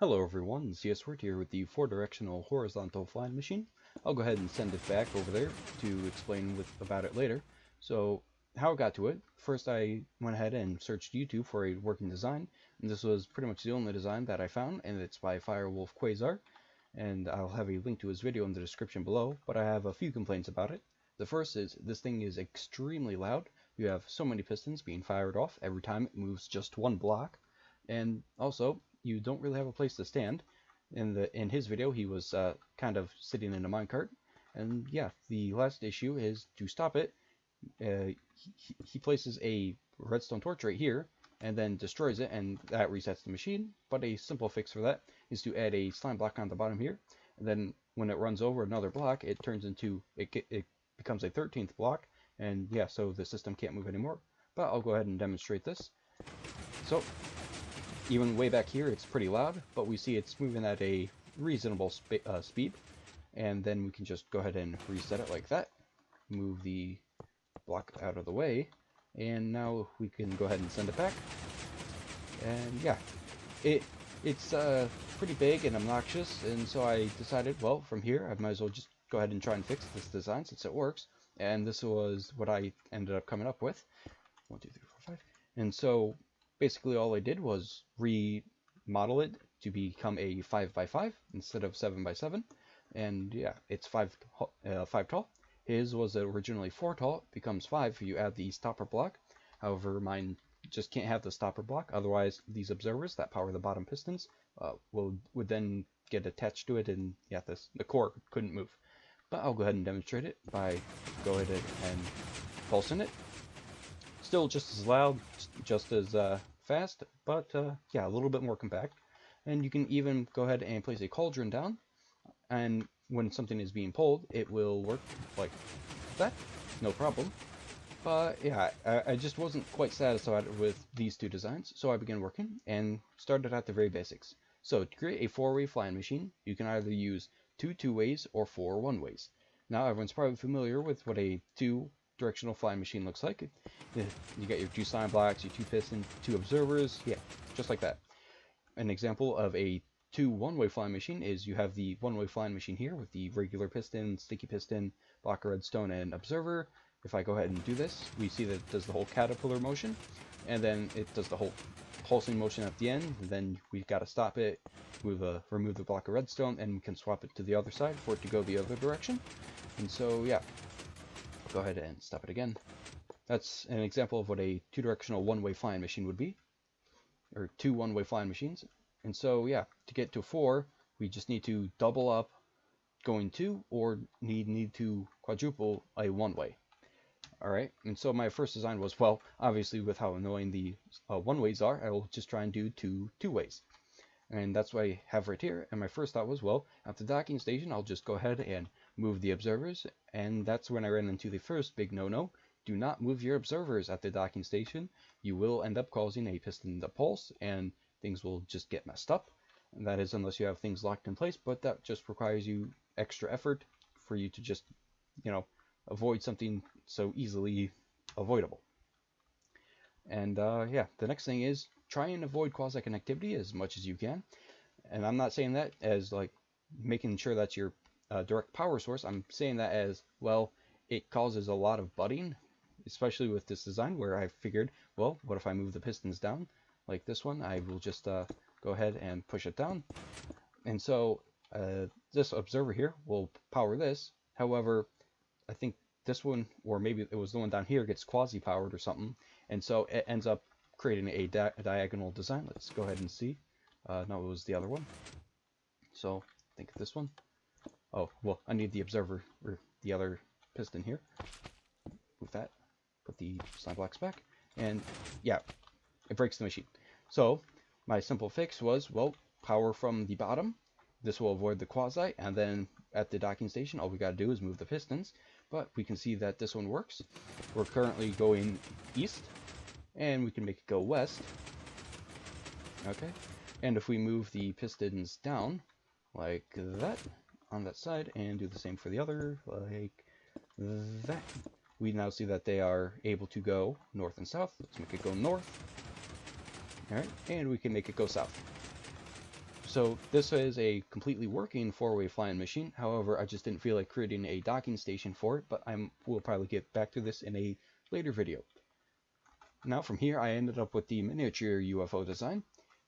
Hello everyone, CS Word here with the 4-directional horizontal flying machine. I'll go ahead and send it back over there to explain about it later. So how I got to it, first I went ahead and searched YouTube for a working design, and this was pretty much the only design that I found, and it's by Firewolf Quasar, and I'll have a link to his video in the description below, but I have a few complaints about it. The first is this thing is extremely loud. You have so many pistons being fired off every time it moves just one block, and also you don't really have a place to stand. In his video, he was kind of sitting in a minecart, and yeah, the last issue is to stop it. He places a redstone torch right here, and then destroys it, and that resets the machine. But a simple fix for that is to add a slime block on the bottom here, and then when it runs over another block, it turns into it becomes a 13th block, and yeah, so the system can't move anymore. But I'll go ahead and demonstrate this. So even way back here, it's pretty loud, but we see it's moving at a reasonable speed. And then we can just go ahead and reset it like that. Move the block out of the way. And now we can go ahead and send it back. And yeah, it's pretty big and obnoxious. And so I decided, well, from here, I might as well just go ahead and try and fix this design since it works. And this was what I ended up coming up with. 1, 2, 3, 4, 5. And so basically all I did was remodel it to become a 5x5 instead of 7x7, and yeah, it's 5 tall. His was originally 4 tall, it becomes 5 if you add the stopper block. However, mine just can't have the stopper block, otherwise these observers that power the bottom pistons would then get attached to it, and yeah, the core couldn't move. But I'll go ahead and demonstrate it by go ahead and pulsing it. Still just as loud, just as fast, but yeah, a little bit more compact. And you can even go ahead and place a cauldron down, and when something is being pulled, it will work like that, no problem. But yeah, I just wasn't quite satisfied with these two designs, so I began working and started at the very basics. So to create a 4-way flying machine, you can either use 2 2-ways or 4 1-ways. Now everyone's probably familiar with what a 2-directional flying machine looks like. You got your 2 slime blocks, your 2 pistons, 2 observers, yeah, just like that. An example of a 2 1-way flying machine is you have the 1-way flying machine here with the regular piston, sticky piston, block of redstone, and observer. If I go ahead and do this, we see that it does the whole caterpillar motion, and then it does the whole pulsing motion at the end, and then we've got to stop it, remove the block of redstone, and we can swap it to the other side for it to go the other direction. And so yeah, go ahead and stop it again. That's an example of what a 2-directional 1-way flying machine would be, or 2 1-way flying machines. And so yeah, to get to 4, we just need to double up going 2, or need to quadruple a 1-way. Alright, and so my first design was, well, obviously with how annoying the 1-ways are, I will just try and do 2 2-ways. And that's what I have right here. And my first thought was, well, at the docking station, I'll just go ahead and move the observers. And that's when I ran into the first big no-no. Do not move your observers at the docking station. You will end up causing a piston to pulse, and things will just get messed up. And that is unless you have things locked in place, but that just requires you extra effort for you to just, avoid something so easily avoidable. And yeah, the next thing is try and avoid quasi-connectivity as much as you can. And I'm not saying that as like making sure that's your direct power source. I'm saying that as, well, it causes a lot of butting, especially with this design where I figured, well, what if I move the pistons down like this one? I will just go ahead and push it down. And so this observer here will power this. However, I think this one, or maybe it was the one down here, gets quasi-powered or something. And so it ends up creating a diagonal design. Let's go ahead and see. No, it was the other one. So I think this one. Oh, well, I need the observer, or the other piston here. Move that. Put the slime blocks back. And yeah, it breaks the machine. So my simple fix was, well, power from the bottom. This will avoid the quasi, and then at the docking station, all we got to do is move the pistons. But we can see that this one works. We're currently going east, and we can make it go west. Okay, and if we move the pistons down like that on that side, and do the same for the other, like that, we now see that they are able to go north and south. Let's make it go north. Alright, and we can make it go south. So this is a completely working four-way flying machine. However, I just didn't feel like creating a docking station for it, but we'll probably get back to this in a later video. Now from here, I ended up with the miniature UFO design.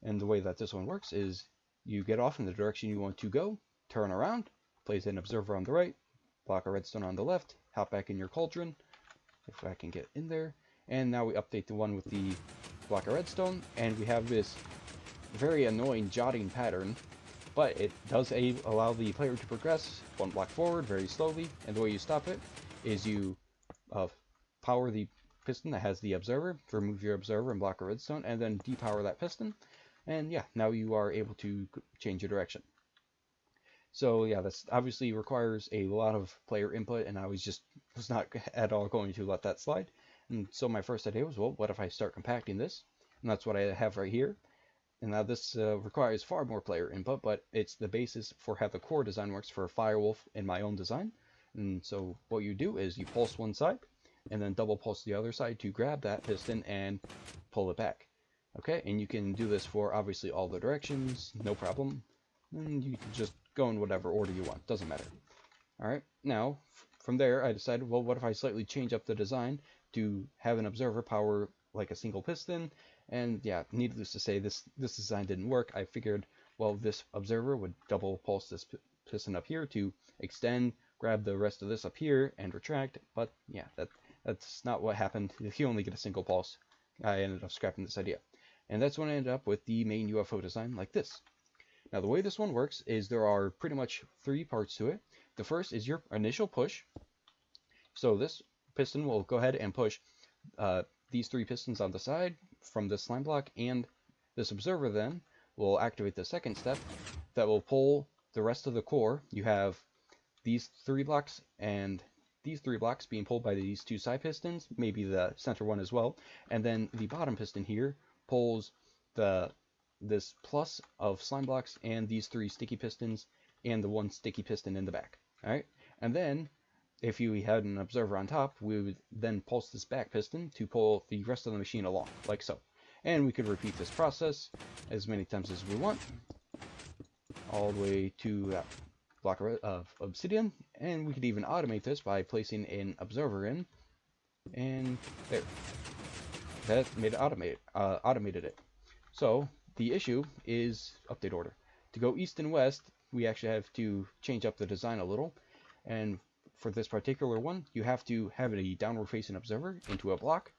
And the way that this one works is you get off in the direction you want to go, turn around, place an observer on the right, block a redstone on the left, hop back in your cauldron, if I can get in there. And now we update the one with the block of redstone, and we have this very annoying jotting pattern, but it does allow the player to progress one block forward very slowly, and the way you stop it is you power the piston that has the observer, remove your observer and block a redstone, and then depower that piston, and yeah, now you are able to change your direction. So yeah, this obviously requires a lot of player input, and I was not at all going to let that slide. And so my first idea was, well, what if I start compacting this? And that's what I have right here. And now this requires far more player input, but it's the basis for how the core design works for Firewolf in my own design. And so what you do is you pulse one side, and then double pulse the other side to grab that piston and pull it back. Okay, and you can do this for obviously all the directions, no problem. And you can just go in whatever order you want, doesn't matter. Alright, now from there I decided, well, what if I slightly change up the design to have an observer power like a single piston? And yeah, needless to say, this design didn't work. I figured, well, this observer would double pulse this piston up here to extend, grab the rest of this up here and retract, but yeah, that's not what happened. You only get a single pulse. I ended up scrapping this idea. And that's when I ended up with the main UFO design like this. Now the way this one works is there are pretty much three parts to it. The first is your initial push. So this piston will go ahead and push these three pistons on the side from this slime block, and this observer then will activate the second step that will pull the rest of the core. You have these three blocks and these three blocks being pulled by these two side pistons, maybe the center one as well, and then the bottom piston here pulls this plus of slime blocks and these three sticky pistons and the one sticky piston in the back. Alright, and then if you had an observer on top, we would then pulse this back piston to pull the rest of the machine along, like so. And we could repeat this process as many times as we want, all the way to that block of obsidian, and we could even automate this by placing an observer in, and there. That made it automated it. So the issue is update order. To go east and west, we actually have to change up the design a little, and for this particular one, you have to have a downward facing observer into a block,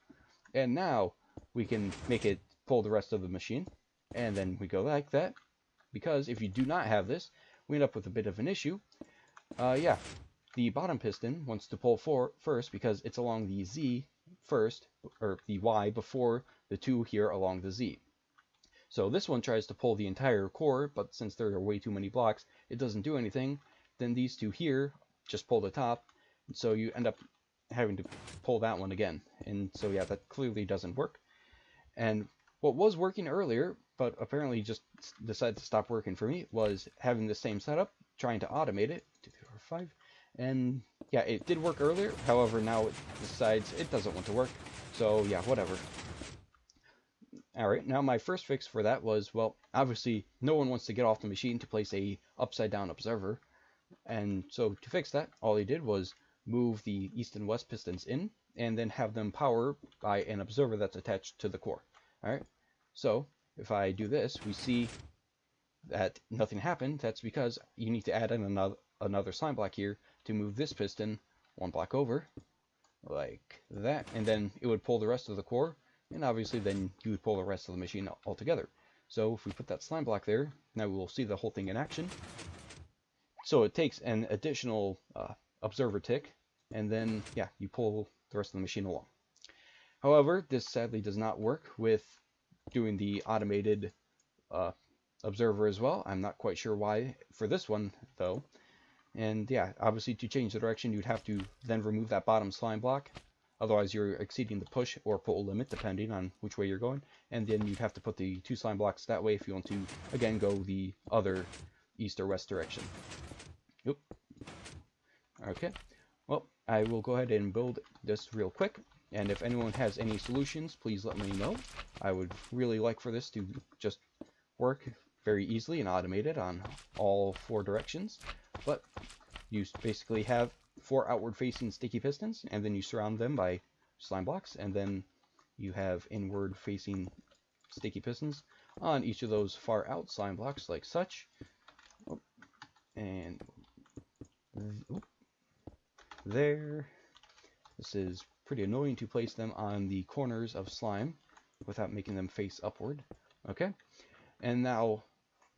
and now we can make it pull the rest of the machine, and then we go like that, because if you do not have this, we end up with a bit of an issue. Yeah, the bottom piston wants to pull first because it's along the Z first, or the Y before the two here along the Z. So this one tries to pull the entire core, but since there are way too many blocks, it doesn't do anything. Then these two here just pull the top, and so you end up having to pull that one again. And so yeah, that clearly doesn't work. And what was working earlier, but apparently just decided to stop working for me, was having the same setup, trying to automate it. 2, 3, 4, 5. And yeah, it did work earlier. However, now it decides it doesn't want to work. So yeah, whatever. Alright, now my first fix for that was, well, obviously no one wants to get off the machine to place a upside down observer. And so to fix that, all he did was move the east and west pistons in, and then have them power by an observer that's attached to the core. Alright, so if I do this, we see that nothing happened. That's because you need to add in another slime block here to move this piston one block over, like that, and then it would pull the rest of the core, and obviously then you would pull the rest of the machine altogether. So if we put that slime block there, now we will see the whole thing in action. So it takes an additional observer tick, and then yeah, you pull the rest of the machine along. However, this sadly does not work with doing the automated observer as well. I'm not quite sure why for this one though. And yeah, obviously to change the direction, you'd have to then remove that bottom slime block. Otherwise you're exceeding the push or pull limit depending on which way you're going. And then you'd have to put the two slime blocks that way if you want to, again, go the other east or west direction. Yep. Okay. Well, I will go ahead and build this real quick. And if anyone has any solutions, please let me know. I would really like for this to just work very easily and automated on all 4 directions. But you basically have 4 outward facing sticky pistons, and then you surround them by slime blocks, and then you have inward facing sticky pistons on each of those far out slime blocks like such. And there. This is pretty annoying to place them on the corners of slime without making them face upward. Okay, and now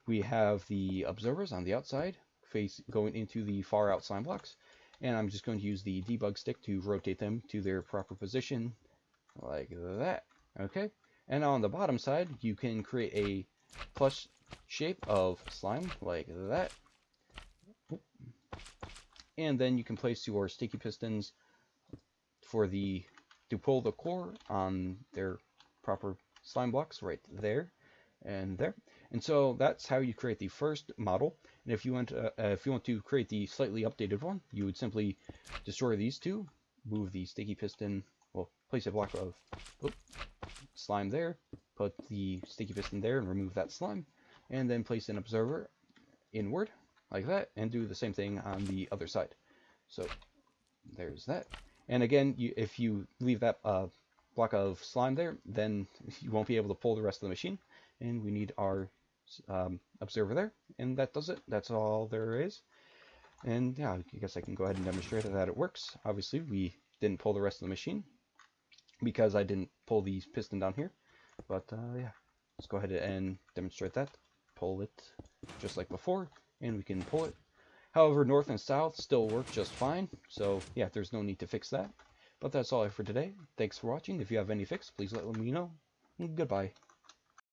we have the observers on the outside face going into the far out slime blocks, and I'm just going to use the debug stick to rotate them to their proper position like that. Okay, and now on the bottom side you can create a plus shape of slime like that, and then you can place your sticky pistons to pull the core on their proper slime blocks right there and there. And so that's how you create the first model. And if you want to create the slightly updated one, you would simply destroy these two, move the sticky piston, well, place a block of slime there, put the sticky piston there and remove that slime, and then place an observer inward like that, and do the same thing on the other side. So there's that. And again, if you leave that block of slime there, then you won't be able to pull the rest of the machine. And we need our observer there, and that does it. That's all there is. And yeah, I guess I can go ahead and demonstrate that it works. Obviously, we didn't pull the rest of the machine because I didn't pull the piston down here. But yeah, let's go ahead and demonstrate that. Pull it just like before, and we can pull it. However, north and south still work just fine, so yeah, there's no need to fix that. But that's all I have for today. Thanks for watching. If you have any fix, please let me know. Goodbye.